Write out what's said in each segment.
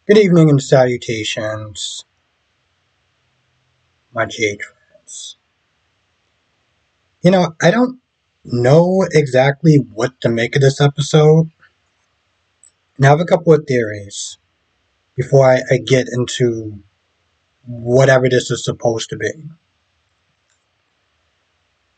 Good evening and salutations, my GH friends. I don't know exactly what to make of this episode, and I have a couple of theories before I get into whatever this is supposed to be. In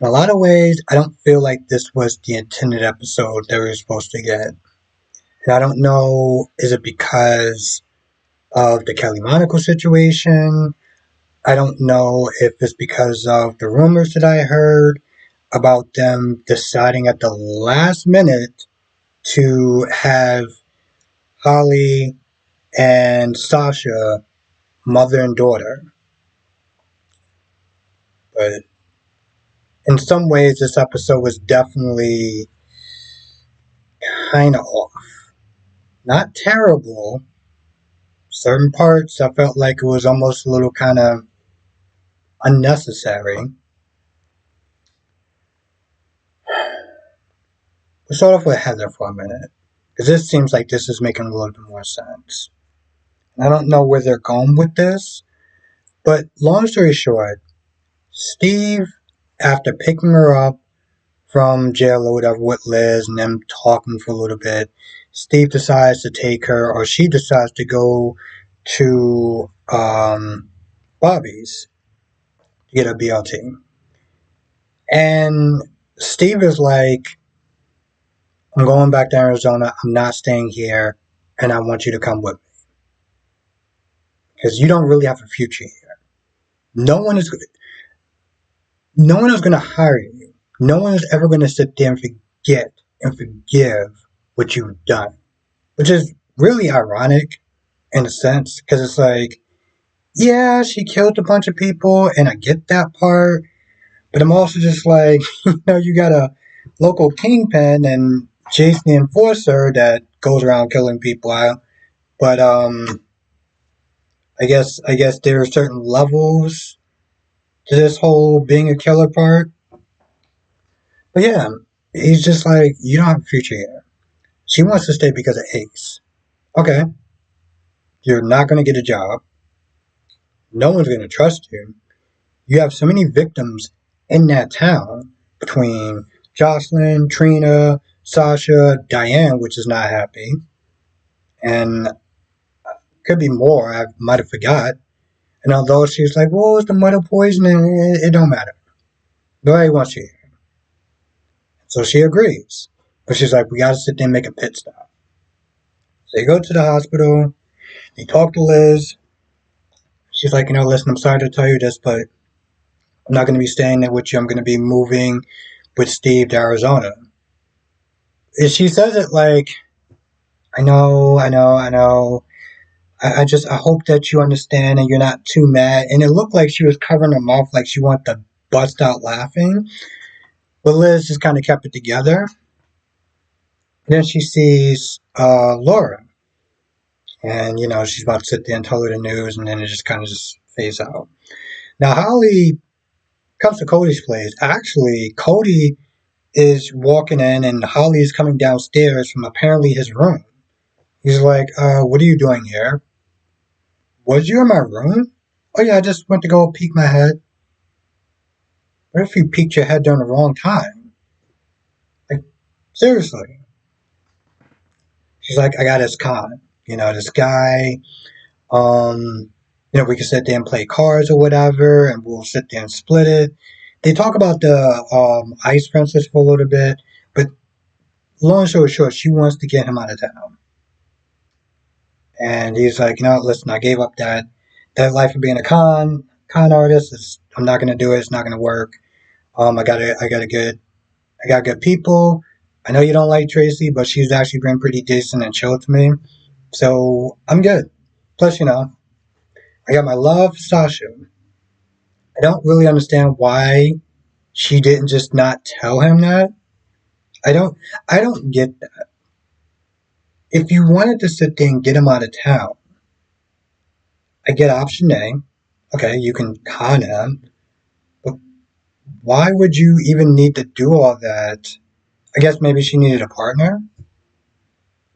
a lot of ways, I don't feel like this was the intended episode that we were supposed to get. And I don't know, is it because of the Kelly Monaco situation? I don't know if it's because of the rumors that I heard about them deciding at the last minute to have Holly and Sasha mother and daughter. But in some ways, this episode was definitely kind of off. Not terrible. Certain parts, I felt like it was almost a little kind of unnecessary. We'll start off with Heather for a minute, because this seems like this is making a little bit more sense. I don't know where they're going with this, but long story short, Steve, after picking her up from jail or whatever with Liz and them talking for a little bit, Steve decides to take her, or she decides to go to Bobby's to get a BLT. And Steve is like, I'm going back to Arizona. I'm not staying here, and I want you to come with me. Because you don't really have a future here. No one is no one is going to hire you. No one is ever going to sit there and forget and forgive what you've done, which is really ironic in a sense because it's like, yeah, she killed a bunch of people, and I get that part, but I'm also just like, you got a local kingpin and Jason the Enforcer that goes around killing people out, but I guess there are certain levels to this whole being a killer part. But yeah, he's just like, you don't have a future here. She wants to stay because of Ace. Okay, you're not going to get a job. No one's going to trust you. You have so many victims in that town between Jocelyn, Trina, Sasha, Diane, which is not happy, and could be more. I might have forgot. And although she's like, well, it's the mother poisoning, it don't matter. Nobody wants you here. So she agrees. But she's like, we got to sit there and make a pit stop. So they go to the hospital. They talk to Liz. She's like, listen, I'm sorry to tell you this, but I'm not going to be staying there with you. I'm going to be moving with Steve to Arizona. And she says it like, I know. I hope that you understand and you're not too mad. And it looked like she was covering her mouth like she wanted to bust out laughing. But Liz just kind of kept it together. And then she sees Laura. And, she's about to sit there and tell her the news. And then it just kind of just fades out. Now, Holly comes to Cody's place. Actually, Cody is walking in and Holly is coming downstairs from apparently his room. He's like, what are you doing here? Was you in my room? Oh yeah, I just went to go peek my head. What if you peeked your head during the wrong time? Like, seriously. She's like, I got this con. This guy, we can sit there and play cards or whatever, and we'll sit there and split it. They talk about the Ice Princess for a little bit, but long story short, she wants to get him out of town. And he's like, listen, I gave up that life of being a con artist. I'm not gonna do it. It's not gonna work. I got good people. I know you don't like Tracy, but she's actually been pretty decent and chill to me. So I'm good. Plus, I got my love, Sasha. I don't really understand why she didn't just not tell him that. I don't I don't get that. If you wanted to sit there and get him out of town, I get option A. Okay, you can con him, but why would you even need to do all that? I guess maybe she needed a partner.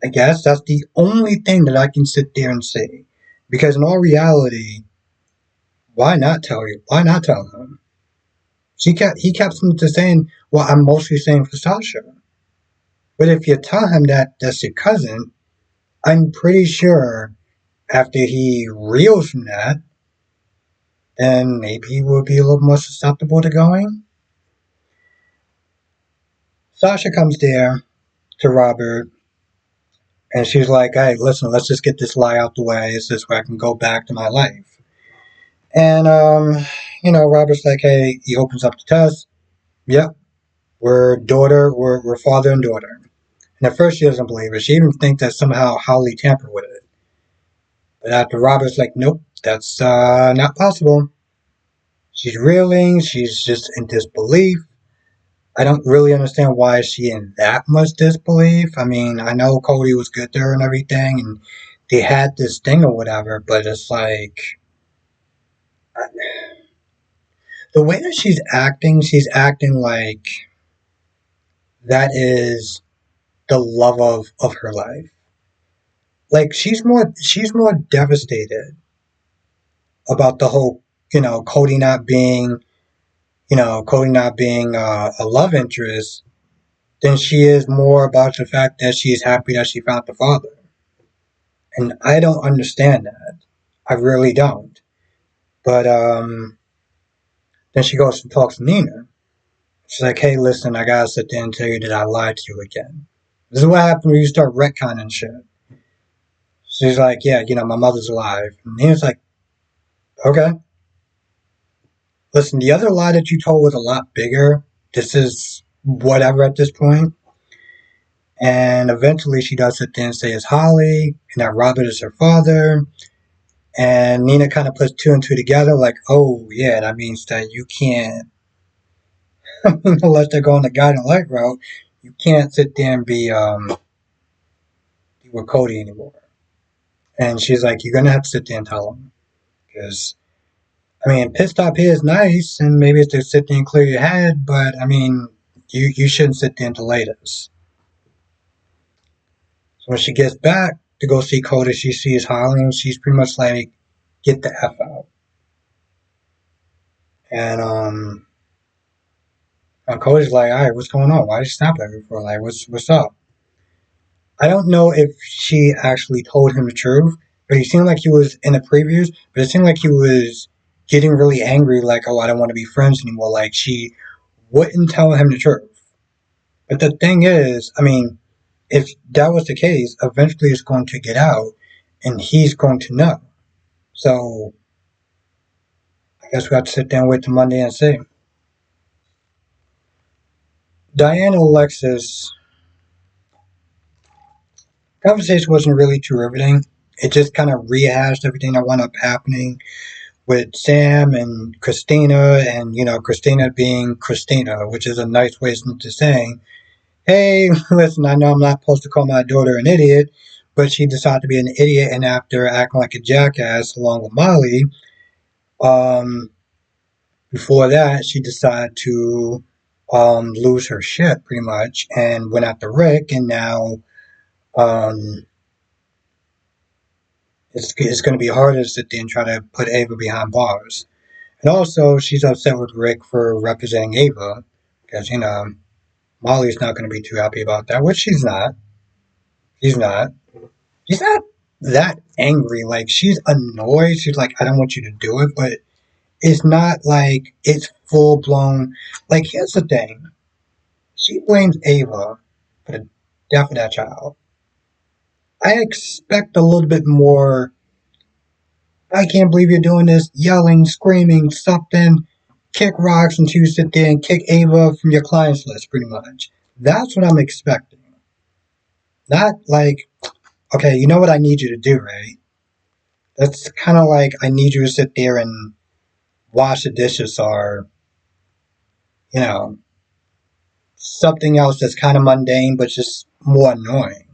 I guess that's the only thing that I can sit there and say. Because in all reality, why not tell you? Why not tell him? He kept saying, well, I'm mostly saying for Sasha. But if you tell him that that's your cousin, I'm pretty sure after he reels from that, then maybe he will be a little more susceptible to going. Sasha comes there to Robert and she's like, hey, listen, let's just get this lie out the way. It's this way I can go back to my life. And, Robert's like, hey, he opens up the test. Yep, we're father and daughter. And at first she doesn't believe it. She even thinks that somehow Holly tampered with it. But after Robert's like, nope, that's not possible. She's reeling. She's just in disbelief. I don't really understand why she in that much disbelief. I mean, I know Cody was good to her and everything, and they had this thing or whatever, but it's like the way that she's acting like that is the love of her life. Like she's more devastated about the whole, Cody not being, a love interest than she is more about the fact that she's happy that she found the father. And I don't understand that. I really don't. But then she goes and talks to Nina. She's like, hey, listen, I gotta sit there and tell you that I lied to you again. This is what happens when you start retconning shit. She's like, yeah, my mother's alive. And Nina's like, okay. Listen, the other lie that you told was a lot bigger. This is whatever at this point. And eventually she does sit there and say it's Holly, and that Robert is her father. And Nina kind of puts two and two together, like, oh, yeah, that means that you can't, unless they're going the guiding light route, you can't sit there and be with Cody anymore. And she's like, you're going to have to sit there and tell him. Because, I mean, pit stop here is nice, and maybe it's to sit there and clear your head, but, I mean, you shouldn't sit there and delay this. So when she gets back to go see Cody, she sees Holly, and she's pretty much like, get the F out. And Cody's like, all right, what's going on? Why did you snap at me for? Like, what's up? I don't know if she actually told him the truth, but he seemed like he was in the previews, but it seemed like he was getting really angry, like, oh, I don't want to be friends anymore. Like, she wouldn't tell him the truth. But the thing is, I mean, if that was the case, eventually it's going to get out, and he's going to know. So, I guess we have to sit down and wait till Monday and see. Diane and Alexis, conversation wasn't really too riveting. It just kind of rehashed everything that wound up happening with Sam and Christina, and Christina being Christina, which is a nice way to saying, "Hey, listen, I know I'm not supposed to call my daughter an idiot, but she decided to be an idiot, and after acting like a jackass along with Molly, um, before that, she decided to lose her shit pretty much and went after Rick, and now um, it's going to be harder to sit there and try to put Ava behind bars." And also, she's upset with Rick for representing Ava because, Molly's not going to be too happy about that, which she's not. She's not. She's not that angry. Like, she's annoyed. She's like, I don't want you to do it, but it's not like it's full blown. Like, here's the thing. She blames Ava for the death of that child. I expect a little bit more. I can't believe you're doing this, yelling, screaming, something, kick rocks until you sit there and kick Ava from your clients list, pretty much. That's what I'm expecting. Not like, okay, you know what I need you to do, right? That's kind of like, I need you to sit there and wash the dishes or, you know, something else that's kind of mundane but just more annoying.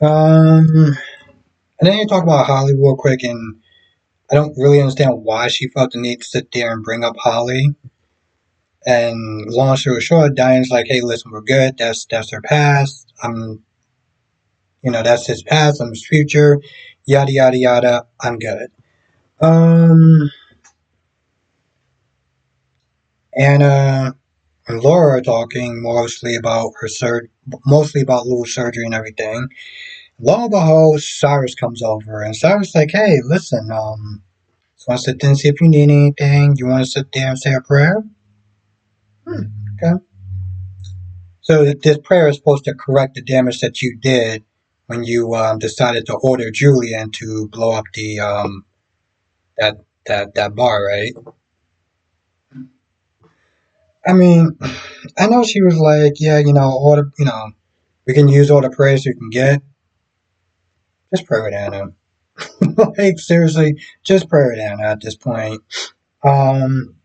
And then you talk about Holly real quick, and I don't really understand why she felt the need to sit there and bring up Holly. And long story short, Diane's like, "Hey, listen, we're good. That's her past. That's his past. I'm his future. Yada yada yada. I'm good." Um, Anna and Laura are talking mostly about Lou's surgery and everything. Lo and behold, Cyrus comes over, and Cyrus is like, "Hey, listen, just want to sit there and see if you need anything. You want to sit there and say a prayer?" Okay. So this prayer is supposed to correct the damage that you did when you decided to order Julian to blow up the that that bar, right? I mean, I know she was like, yeah, we can use all the prayers you can get. Just pray with Anna. Like seriously, just pray with Anna at this point. Um,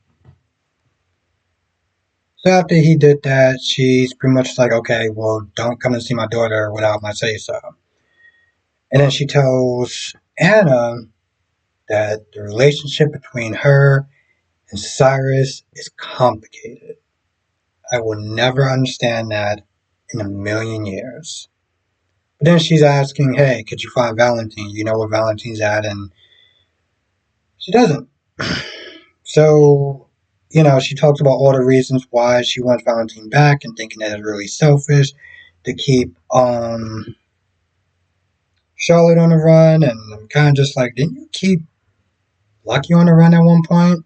so after he did that, she's pretty much like, okay, well, don't come and see my daughter without my say so. And then she tells Anna that the relationship between her and Cyrus is complicated. I will never understand that in a million years. But then she's asking, hey, could you find Valentine? You know where Valentine's at? And she doesn't. So, she talks about all the reasons why she wants Valentine back and thinking that it's really selfish to keep Charlotte on the run. And I'm kind of just like, didn't you keep Lucky on the run at one point?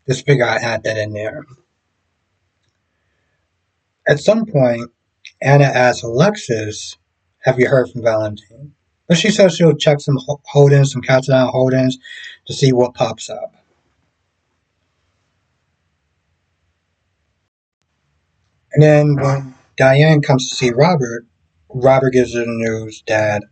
Just figure I add that in there. At some point, Anna asks Alexis, have you heard from Valentine? But she says she'll check some holdings, some Catalan holdings, to see what pops up. And then when Diane comes to see Robert, Robert gives her the news that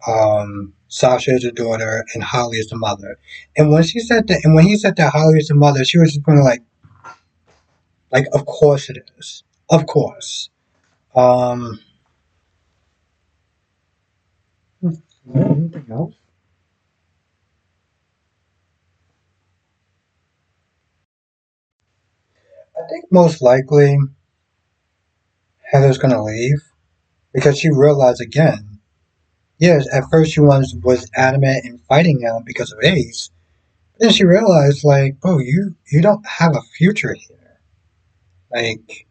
Sasha is the daughter and Holly is the mother. And when he said that Holly is the mother, she was just going like, of course it is, of course. Um, Anything else? I think most likely Heather's going to leave because she realized again. Yes, at first she was adamant in fighting him because of Ace. But then she realized, like, bro, you don't have a future here. Like,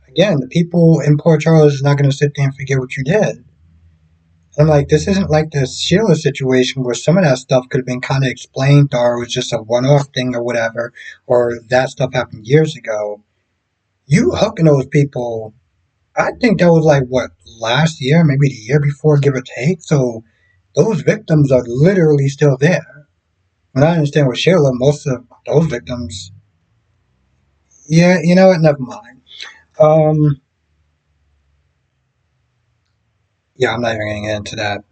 again, the people in Port Charles is not going to sit there and forget what you did. And I'm like, this isn't like the Sheila situation where some of that stuff could have been kind of explained or it was just a one-off thing or whatever, or that stuff happened years ago. You hooking those people, I think that was like what last year, maybe the year before, give or take. So those victims are literally still there. And I understand with Sheila, most of those victims, yeah, you know what? Never mind. Um, yeah, I'm not even going to get into that.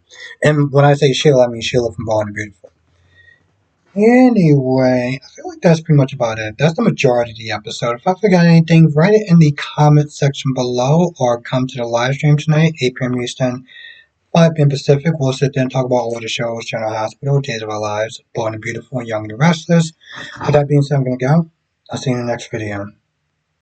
And when I say Sheila, I mean Sheila from Born and Beautiful. Anyway, I feel like that's pretty much about it. That's the majority of the episode. If I forgot anything, write it in the comment section below or come to the live stream tonight, 8 p.m. Eastern, 5 p.m. Pacific. We'll sit there and talk about all the shows, General Hospital, Days of Our Lives, Born and Beautiful, and Young and the Restless. With that being said, I'm going to go. I'll see you in the next video.